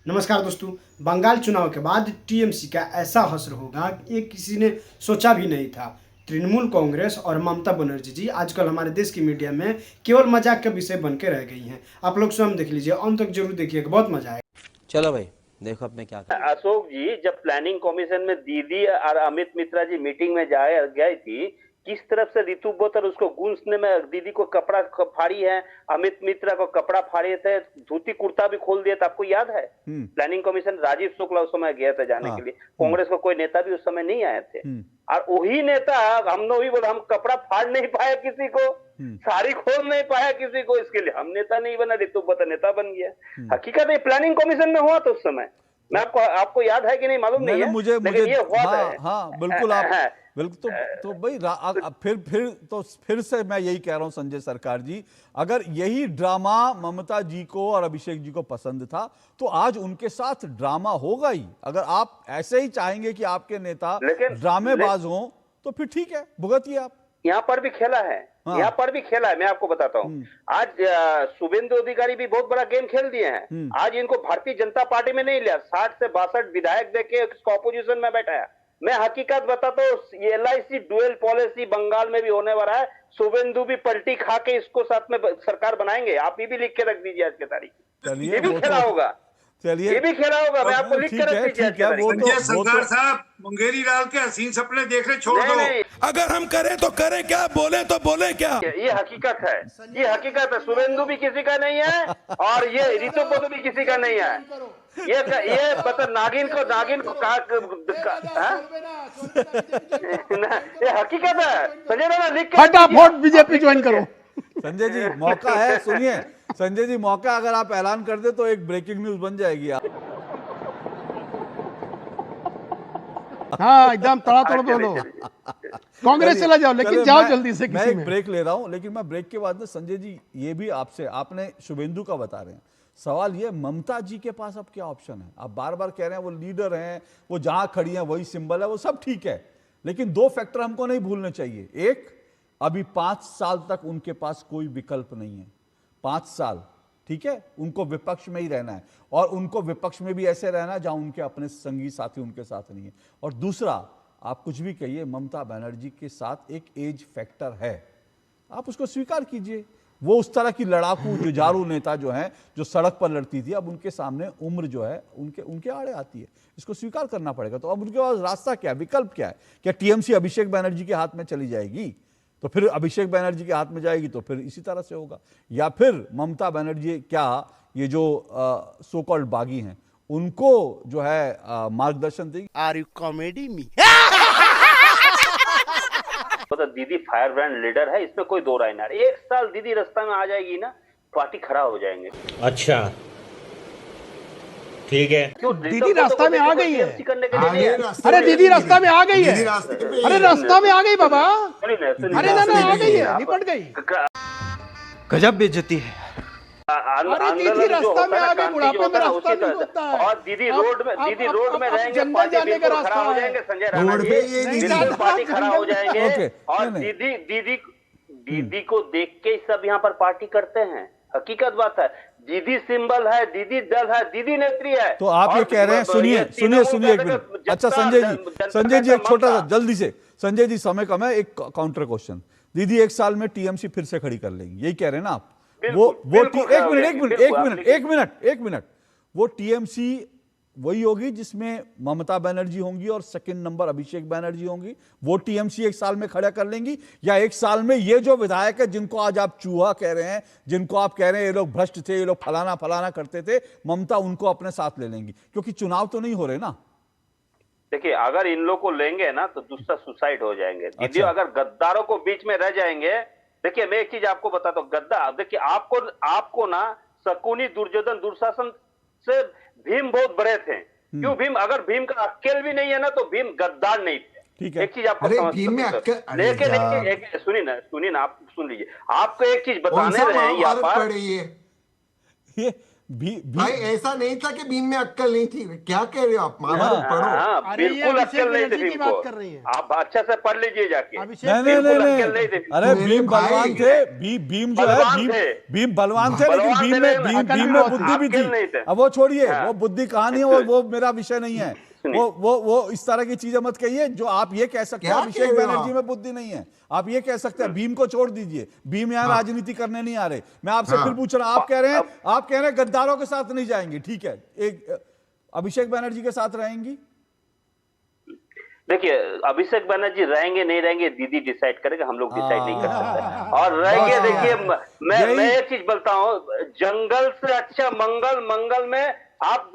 नमस्कार दोस्तों। बंगाल चुनाव के बाद टीएमसी का ऐसा हश्र होगा ये किसी ने सोचा भी नहीं था। तृणमूल कांग्रेस और ममता बनर्जी जी आजकल हमारे देश की मीडिया में केवल मजाक का विषय बन के रह गई हैं। आप लोग स्वयं देख लीजिए, अंत तक जरूर देखिएगा, बहुत मजा आएगा। चलो भाई देखो अब मैं क्या कर। अशोक जी जब प्लानिंग कमीशन में दीदी और अमित मिश्रा जी मीटिंग में गई थी, किस तरफ से ऋतु बोतर उसको गूंजने में दीदी को कपड़ा फाड़ी है, अमित मिश्रा को कपड़ा फाड़े थे, धोती कुर्ता भी खोल दिया था, आपको याद है? प्लानिंग कमीशन राजीव शुक्ला उस समय गया था जाने के लिए, कांग्रेस का कोई नेता भी उस समय नहीं आए थे। और वही नेता हमने वही बोला, हम कपड़ा फाड़ नहीं पाया किसी को, साड़ी खोल नहीं पाया किसी को, इसके लिए हम नेता नहीं बना, ऋतु बोतर नेता बन गया। हकीकत ये प्लानिंग कमीशन में हुआ था उस समय, मैं आपको याद है कि नहीं मालूम नहीं है, मुझे ये हुआ था। हाँ बिल्कुल, आप बिल्कुल। तो भाई फिर से मैं यही कह रहा हूं संजय सरकार जी, अगर यही ड्रामा ममता जी को और अभिषेक जी को पसंद था तो आज उनके साथ ड्रामा होगा ही। अगर आप ऐसे ही चाहेंगे कि आपके नेता ड्रामेबाज हों तो फिर ठीक है, भुगतिए आप। यहाँ पर भी खेला है, यहाँ पर भी खेला है, मैं आपको बताता हूँ। आज शुभेंदु अधिकारी भी बहुत बड़ा गेम खेल दिए हैं। आज इनको भारतीय जनता पार्टी में नहीं लिया, 60 से 62 विधायक देके ऑपोजिशन में बैठाया। मैं हकीकत बताता हूँ, LIC डुअल पॉलिसी बंगाल में भी होने वाला है। शुभेंदु भी पलटी खा के इसको साथ में सरकार बनाएंगे, आप ये भी लिख के रख दीजिए आज के तारीख। ये भी खेला होगा, चलिए ये भी खेला होगा, मैं आपको लिख के रख दीजिए। सरकार साहब मुंगेरी लाल के हसीन सपने देखने छोड़ दो। अगर हम करें तो करें क्या, बोले तो बोले क्या। ये हकीकत है, ये हकीकत है। शुभेंदु भी किसी का नहीं है और ये ऋतु बोतर भी किसी का नहीं है। ये मतलब नागिन को ये हकीकत है। संजय ना लिख के फटाफट बीजेपी ज्वाइन करो। संजय जी मौका है, सुनिए संजय जी, मौका अगर आप ऐलान कर दे तो एक ब्रेकिंग न्यूज बन जाएगी। आप हाँ एकदम तड़ातड़ बोलो, कांग्रेस चला जाओ, लेकिन जाओ जल्दी से। मैं एक ब्रेक ले रहा हूं, लेकिन मैं ब्रेक के बाद में संजय जी ये भी आपसे, आपने शुभेंदु का बता रहे हैं, सवाल ये ममता जी के पास अब क्या ऑप्शन है? आप बार बार कह रहे हैं वो लीडर हैं, वो जहां खड़ी हैं वही सिंबल है, वो सब ठीक है, लेकिन दो फैक्टर हमको नहीं भूलने चाहिए। एक, अभी 5 साल तक उनके पास कोई विकल्प नहीं है। 5 साल, ठीक है, उनको विपक्ष में ही रहना है, और उनको विपक्ष में भी ऐसे रहना है जहां उनके अपने संगी साथी उनके साथ नहीं है। और दूसरा, आप कुछ भी कहिए, ममता बनर्जी के साथ एक एज फैक्टर है, आप उसको स्वीकार कीजिए। वो उस तरह की लड़ाकू जुझारू नेता जो हैं, जो सड़क पर लड़ती थी, अब उनके सामने उम्र जो है उनके आड़े आती है, इसको स्वीकार करना पड़ेगा। तो अब उनके पास रास्ता क्या है, विकल्प क्या है? क्या टीएमसी अभिषेक बनर्जी के हाथ में चली जाएगी तो फिर अभिषेक बनर्जी के हाथ में जाएगी तो फिर इसी तरह से होगा, या फिर ममता बनर्जी क्या ये जो सो कॉल्ड बागी हैं उनको जो है मार्गदर्शन देगी? Are you comedy me? तो दीदी फायर ब्रांड लीडर है, इसमें कोई दो राय ना। 1 साल दीदी रास्ता में आ जाएगी ना, पार्टी खराब हो जाएंगे। अच्छा ठीक है, क्यों दीदी रास्ता में आ गई है? अरे दीदी रास्ता में आ गई है, अरे रास्ता में आ गई बाबा, अरे ना आ गई है, निपट गई। गजब बेइज्जती है। अरे दीदी रास्ता में आ गई, बुढ़ापे में रास्ता नहीं होता है। और दीदी रोड में रहेंगे, जंगल जाने का रास्ता हो जाएंगे, संजय राणा जी पार्टी खड़ा हो जाएंगे। और दीदी को देख के सब यहाँ पर पार्टी करते हैं, हकीकत बात है। दीदी सिंबल है, दीदी दल है, दीदी नेत्री है। तो आप ये कह रहे हैं, सुनिए एक मिनट। अच्छा संजय जी एक छोटा सा जल्दी से, संजय जी समय कम है, एक काउंटर क्वेश्चन। दीदी 1 साल में टीएमसी फिर से खड़ी कर लेंगी, यही कह रहे हैं ना आप? एक मिनट, वो टीएमसी वही होगी जिसमें ममता बनर्जी होंगी और सेकंड नंबर अभिषेक बनर्जी होंगी, वो टीएमसी 1 साल में खड़ा कर लेंगी? या 1 साल में ये जो विधायक है जिनको आज आप चूहा कह रहे हैं, जिनको आप कह रहे हैं ये लोग भ्रष्ट थे, ये लोग फलाना करते थे, ममता उनको अपने साथ ले लेंगी? क्योंकि चुनाव तो नहीं हो रहे ना। देखिए, अगर इन लोग को लेंगे ना तो दूसरा सुसाइड हो जाएंगे। दीदी अगर गद्दारों को बीच में रह जाएंगे, देखिए मैं एक चीज आपको बताता हूँ, गद्दार, देखिए आपको ना शकुनी, दुर्योधन, दुशासन से भीम बहुत बड़े थे। क्यों भीम? अगर भीम का अक्ल भी नहीं है ना तो भीम गद्दार नहीं थे। ठीक है, एक चीज आपको लेकिन सुनिए ना, आप सुन लीजिए, आपको एक चीज बताने रहे हैं यहाँ पर। भाई ऐसा नहीं था कि भीम में अक्कल नहीं थी, क्या कह रहे हो आप? महाभारत पढ़ो। अरे ये बिल्कुल अभिषेक अक्कल नहीं थी बनर्जी की भीम बात को, कर रही हैं। आप अच्छे से पढ़ लीजिए जाके। अभिषेक नहीं बिल्कुल नहीं अक्कल नहीं नहीं, थी। अरे मेरे भीम भाई, बलवान थे, भीम जो है बलवान थे। भीम बलवान थे, लेकिन बलवान भीम थे, में लेकिन अकल भीम भी में बहुत बुद्धि भी अक्ल नहीं थी। थे। अब वो छोड़िए, हाँ। वो बुद्धि कहानी है, वो मेरा विषय नहीं है। वो इस तरह की चीजें मत कहिए। जो आप ये कह सकते हैं क्या अभिषेक कह रहे हो बनर्जी आप? में बुद्धि नहीं है, आप ये कह सकते हैं। भीम को छोड़ दीजिए, भीम यहाँ राजनीति करने नहीं आ रहे। मैं आपसे फिर पूछ रहा हूं, आप कह रहे हैं गद्दारों के साथ नहीं जाएंगी, ठीक है, एक अभिषेक बनर्जी के साथ रहेंगी? देखिए, अभिषेक बनर्जी रहेंगे नहीं रहेंगे दीदी डिसाइड करेगा, हम लोग डिसाइड नहीं कर सकते। और रहेंगे, देखिए मैं एक चीज बोलता हूँ, जंगल से अच्छा मंगल में आप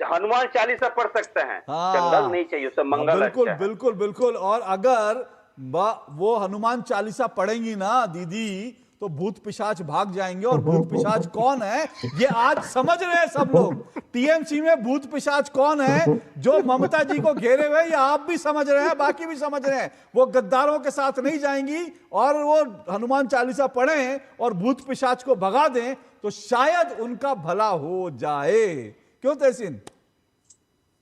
हनुमान चालीसा पढ़ सकते हैं। जंगल नहीं चाहिए, उससे मंगल बिल्कुल अच्छा है। बिल्कुल बिल्कुल। और अगर वो हनुमान चालीसा पढ़ेंगी ना दीदी, तो भूत पिशाच भाग जाएंगे। और भूत पिशाच कौन है ये आज समझ रहे हैं सब लोग। टीएमसी में भूत पिशाच कौन है जो ममता जी को घेरे हुए, ये आप भी समझ रहे हैं, बाकी भी समझ रहे हैं। वो गद्दारों के साथ नहीं जाएंगी, और वो हनुमान चालीसा पढ़ें और भूत पिशाच को भगा दें, तो शायद उनका भला हो जाए। क्यों तहसीन?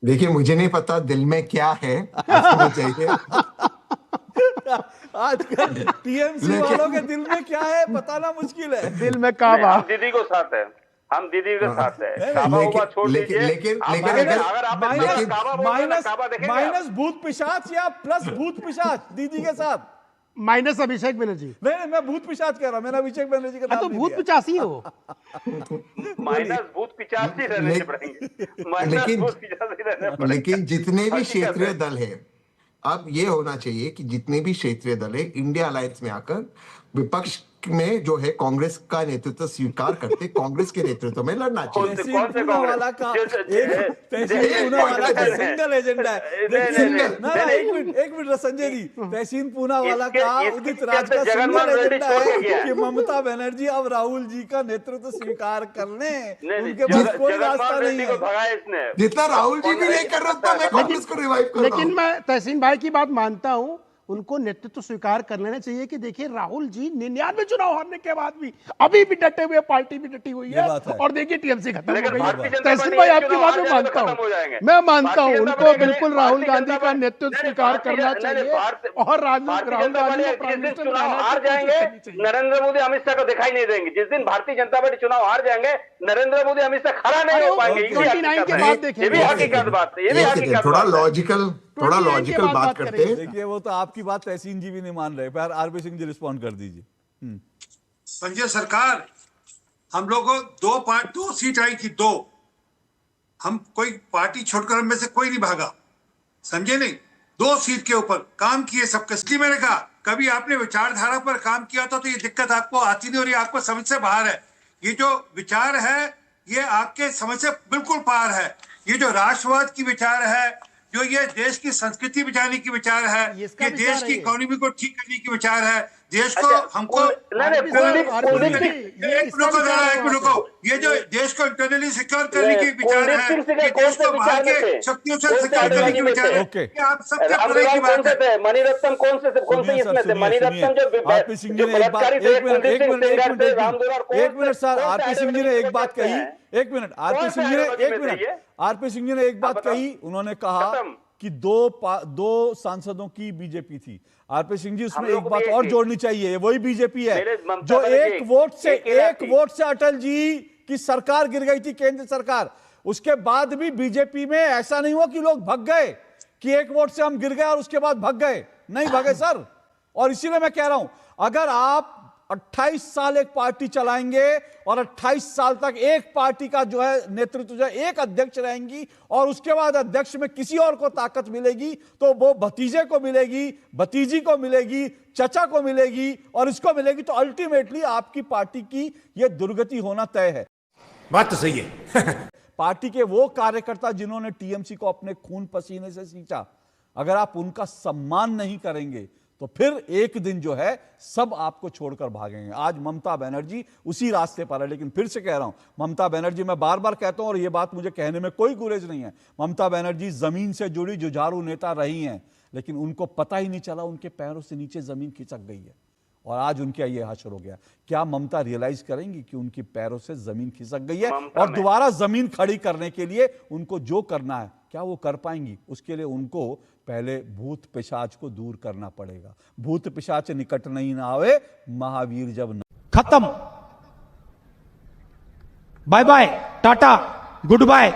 देखिए, मुझे नहीं पता दिल में क्या है, आपको चाहिए। आजकल टीएमसी वालों के दिल में क्या है बताना मुश्किल है। दिल में काबा। हम दीदी को साथ है, हम दीदी के साथ है। काबा उबा छोड़ दीजिए। लेकिन अगर आप काबा बोलते हैं, काबा देखेंगे आप। माइनस भूत पिशाच या प्लस भूत पिशाच दीदी के साथ? माइनस अभिषेक बनर्जी। नहीं, मैं भूत पिशाच कह रहा हूं, मैंने अभिषेक बनर्जी का नाम तो नहीं भूत लिया। पिचासी हो। माइनस भूत पिचासी रहने पड़ेंगे, माइनस भूत पिचासी रहने पड़ेंगे। लेकिन जितने भी क्षेत्रीय दल है, अब ये होना चाहिए कि जितने भी क्षेत्रीय दल है, इंडिया अलायंस में आकर विपक्ष में जो है कांग्रेस का नेतृत्व स्वीकार करते, कांग्रेस के नेतृत्व में लड़ना चाहिए। तहसीन पूनावाला का सिंगल एजेंडा है। एक मिनट संजय जी, तहसीन पूनावाला का उदित राज का सिंगल एजेंडा है कि ममता बनर्जी अब राहुल जी का नेतृत्व स्वीकार कर लें। उनके पास कोई रास्ता नहीं है। जितना राहुल जी भी नहीं कर रहा था, मैं कांग्रेस को रिवाइव कर रहा हूं। लेकिन मैं तहसीन भाई की बात मानता हूं, उनको नेतृत्व स्वीकार कर लेना चाहिए कि देखिए राहुल जी 99 चुनाव हारने के बाद भी अभी भी डटे हुए, पार्टी भी डटी हुई है, और देखिए टीएमसी खत्म हो गई है। तहसीन भाई आपकी बात में मानता हूं, मैं मानता हूं उनको बिल्कुल राहुल गांधी का नेतृत्व स्वीकार करना चाहिए। और राहुल गांधी को प्राइम मिनिस्टर चुनाव हार जाएंगे, नरेंद्र मोदी अमित शाह को दिखाई नहीं देंगे। जिस दिन भारतीय जनता पार्टी चुनाव हार जाएंगे, नरेंद्र मोदी अमित शाह खड़ा नहीं हो पाएंगे। 29 के बाद देखेंगे। ये भी हकीकत बात है, ये भी हकीकत थोड़ा बात है। लॉजिकल बात करते हैं। देखिए, वो तो आपकी बात तहसीन जी भी नहीं मान रहे। फिर आरपी सिंह जी रिस्पॉन्ड कर दीजिए। संजय सरकार, हम लोग को दो सीट आई थी, दो। हम कोई पार्टी छोड़कर हम में से कोई नहीं भागा, समझे नहीं। 2 सीट के ऊपर काम किए सबके। इसलिए मैंने कहा, कभी आपने विचारधारा पर काम किया तो ये दिक्कत आपको आती नहीं, और ये आपको समझ से बाहर है। ये जो विचार है, ये आपके समझ से बिल्कुल पार है। ये जो राष्ट्रवाद की विचार है, जो ये देश की संस्कृति बचाने की विचार है, ये देश की इकोनॉमी को ठीक करने की विचार है, देश को हमको ये जो देश को इंटरनली सिक्योर करने की विचार है, ये देश को बाहर के शक्तियों से सिक्योर करने की विचार है। आप सबके परे की बात है। मणिरत्नम कौन से इसमें से? मणिरत्नम जो आरपी सिंह जी ने एक minute sir, RP Singh ji ने एक बात कही, एक मिनट, आरपी सिंह जी ने एक बात कही। उन्होंने कहा कि दो सांसदों की बीजेपी थी। आरपी सिंह जी, उसमें एक बात और जोड़नी चाहिए, वही बीजेपी है जो एक वोट से अटल जी की सरकार गिर गई थी, केंद्र सरकार। उसके बाद भी बीजेपी में ऐसा नहीं हुआ कि लोग भग गए, कि एक वोट से हम गिर गए और उसके बाद भग गए। नहीं भगे सर। और इसीलिए मैं कह रहा हूं, अगर आप 28 साल एक पार्टी चलाएंगे और 28 साल तक एक पार्टी का जो है नेतृत्व, जो है एक अध्यक्ष रहेंगी, और उसके बाद अध्यक्ष में किसी और को ताकत मिलेगी, तो वो भतीजे को मिलेगी, भतीजी को मिलेगी, चचा को मिलेगी, और इसको मिलेगी, तो अल्टीमेटली आपकी पार्टी की यह दुर्गति होना तय है। बात तो सही है। पार्टी के वो कार्यकर्ता जिन्होंने टीएमसी को अपने खून पसीने से सींचा, अगर आप उनका सम्मान नहीं करेंगे, तो फिर एक दिन जो है सब आपको छोड़कर भागेंगे। आज ममता बनर्जी उसी रास्ते पर है। लेकिन फिर से कह रहा हूं, ममता बनर्जी, मैं बार बार कहता हूं और यह बात मुझे कहने में कोई गुरेज नहीं है, ममता बनर्जी जमीन से जुड़ी जुझारू नेता रही हैं, लेकिन उनको पता ही नहीं चला उनके पैरों से नीचे जमीन खिसक गई है। और आज उनके ये हश्र हो गया। क्या ममता रियलाइज करेंगी कि उनकी पैरों से जमीन खिसक गई है और दोबारा जमीन खड़ी करने के लिए उनको जो करना है क्या वो कर पाएंगी? उसके लिए उनको पहले भूत पिशाच को दूर करना पड़ेगा। भूत पिशाच निकट नहीं ना आवे, महावीर जब खत्म, bye bye, tata, good bye.